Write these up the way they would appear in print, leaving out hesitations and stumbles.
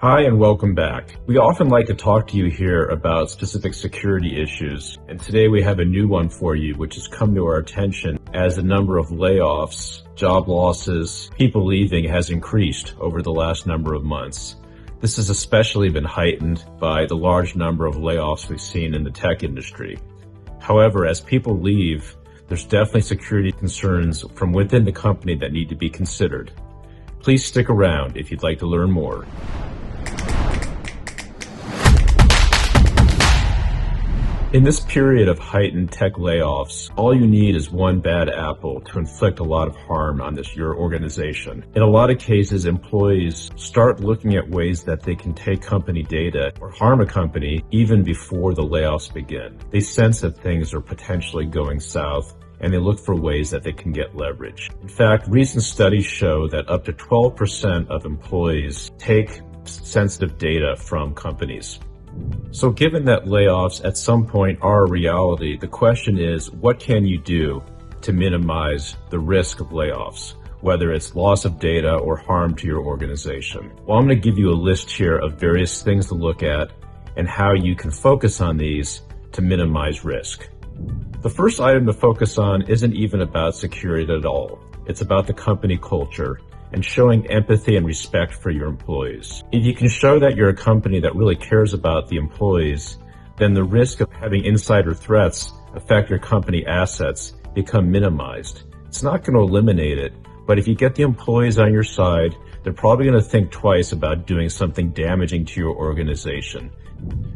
Hi and welcome back. We often like to talk to you here about specific security issues, and today we have a new one for you which has come to our attention as the number of layoffs, job losses, people leaving has increased over the last number of months. This has especially been heightened by the large number of layoffs we've seen in the tech industry. However, as people leave, there's definitely security concerns from within the company that need to be considered. Please stick around if you'd like to learn more. In this period of heightened tech layoffs, all you need is one bad apple to inflict a lot of harm on your organization. In a lot of cases, employees start looking at ways that they can take company data or harm a company even before the layoffs begin. They sense that things are potentially going south, and they look for ways that they can get leverage. In fact, recent studies show that up to 12% of employees take sensitive data from companies. So given that layoffs at some point are a reality, the question is, what can you do to minimize the risk of layoffs, whether it's loss of data or harm to your organization? Well, I'm going to give you a list here of various things to look at and how you can focus on these to minimize risk. The first item to focus on isn't even about security at all. It's about the company culture and showing empathy and respect for your employees. If you can show that you're a company that really cares about the employees, then the risk of having insider threats affect your company assets become minimized. It's not going to eliminate it, but if you get the employees on your side, they're probably going to think twice about doing something damaging to your organization.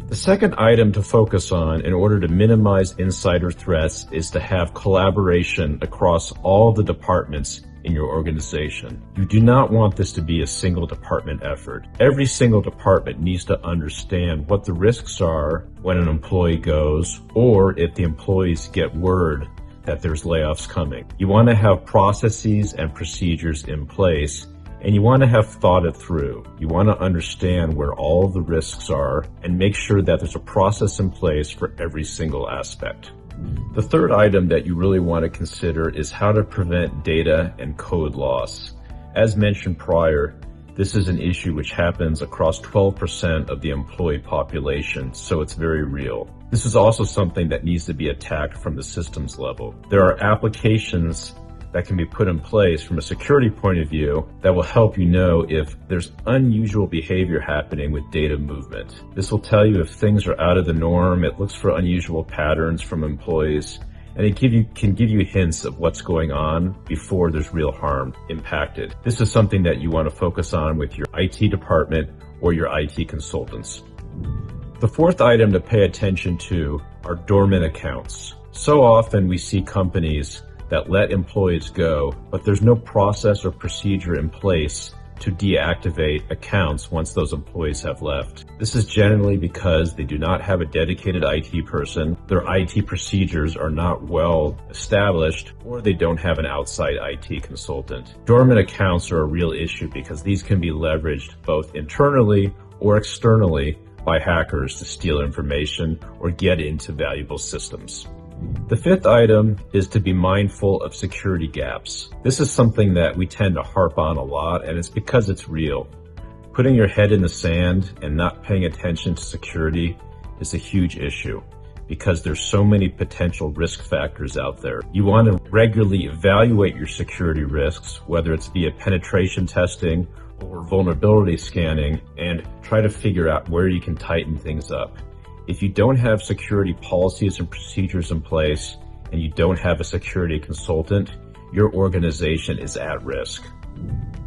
The second item to focus on in order to minimize insider threats is to have collaboration across all the departments in your organization. You do not want this to be a single department effort. Every single department needs to understand what the risks are when an employee goes, or if the employees get word that there's layoffs coming. You want to have processes and procedures in place, and you want to have thought it through. You want to understand where all of the risks are and make sure that there's a process in place for every single aspect. The third item that you really want to consider is how to prevent data and code loss. As mentioned prior, this is an issue which happens across 12% of the employee population, so it's very real. This is also something that needs to be attacked from the systems level. There are applications that can be put in place from a security point of view that will help you know if there's unusual behavior happening with data movement. This will tell you if things are out of the norm. It looks for unusual patterns from employees, and it can give you hints of what's going on before there's real harm impacted. This is something that you want to focus on with your IT department or your IT consultants. The fourth item to pay attention to are dormant accounts. So often we see companies that let employees go, but there's no process or procedure in place to deactivate accounts once those employees have left. This is generally because they do not have a dedicated IT person, their IT procedures are not well established, or they don't have an outside IT consultant. Dormant accounts are a real issue because these can be leveraged both internally or externally by hackers to steal information or get into valuable systems. The fifth item is to be mindful of security gaps. This is something that we tend to harp on a lot, and it's because it's real. Putting your head in the sand and not paying attention to security is a huge issue because there's so many potential risk factors out there. You want to regularly evaluate your security risks, whether it's via penetration testing or vulnerability scanning, and try to figure out where you can tighten things up. If you don't have security policies and procedures in place, and you don't have a security consultant, your organization is at risk.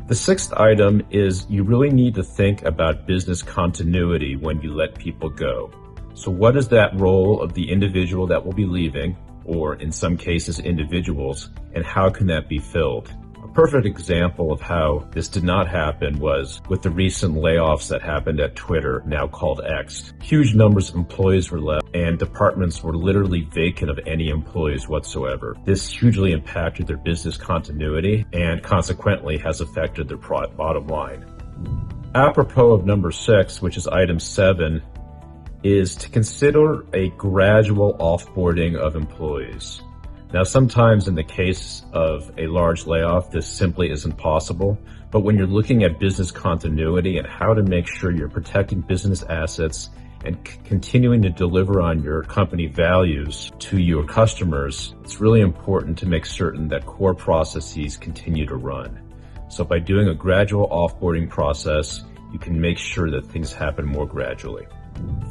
The sixth item is you really need to think about business continuity when you let people go. So what is that role of the individual that will be leaving, or in some cases individuals, and how can that be filled? A perfect example of how this did not happen was with the recent layoffs that happened at Twitter, now called X. Huge numbers of employees were left, and departments were literally vacant of any employees whatsoever. This hugely impacted their business continuity and consequently has affected their bottom line. Apropos of number 6, which is item 7, is to consider a gradual offboarding of employees. Now, sometimes in the case of a large layoff, this simply isn't possible, But when you're looking at business continuity and how to make sure you're protecting business assets and continuing to deliver on your company values to your customers, it's really important to make certain that core processes continue to run. So by doing a gradual offboarding process, you can make sure that things happen more gradually.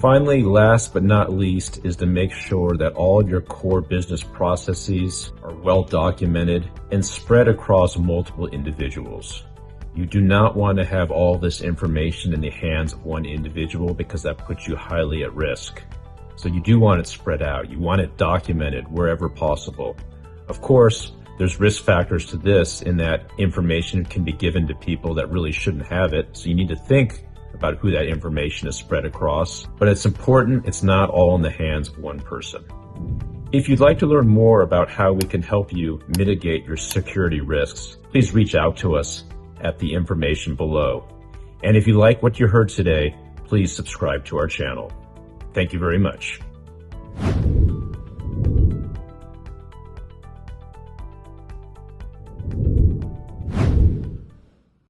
Finally, last but not least, is to make sure that all of your core business processes are well documented and spread across multiple individuals. You do not want to have all this information in the hands of one individual because that puts you highly at risk. So you do want it spread out. You want it documented wherever possible. Of course, there's risk factors to this in that information can be given to people that really shouldn't have it. So you need to think about who that information is spread across. But it's important it's not all in the hands of one person. If you'd like to learn more about how we can help you mitigate your security risks, please reach out to us at the information below. And if you like what you heard today, please subscribe to our channel. Thank you very much.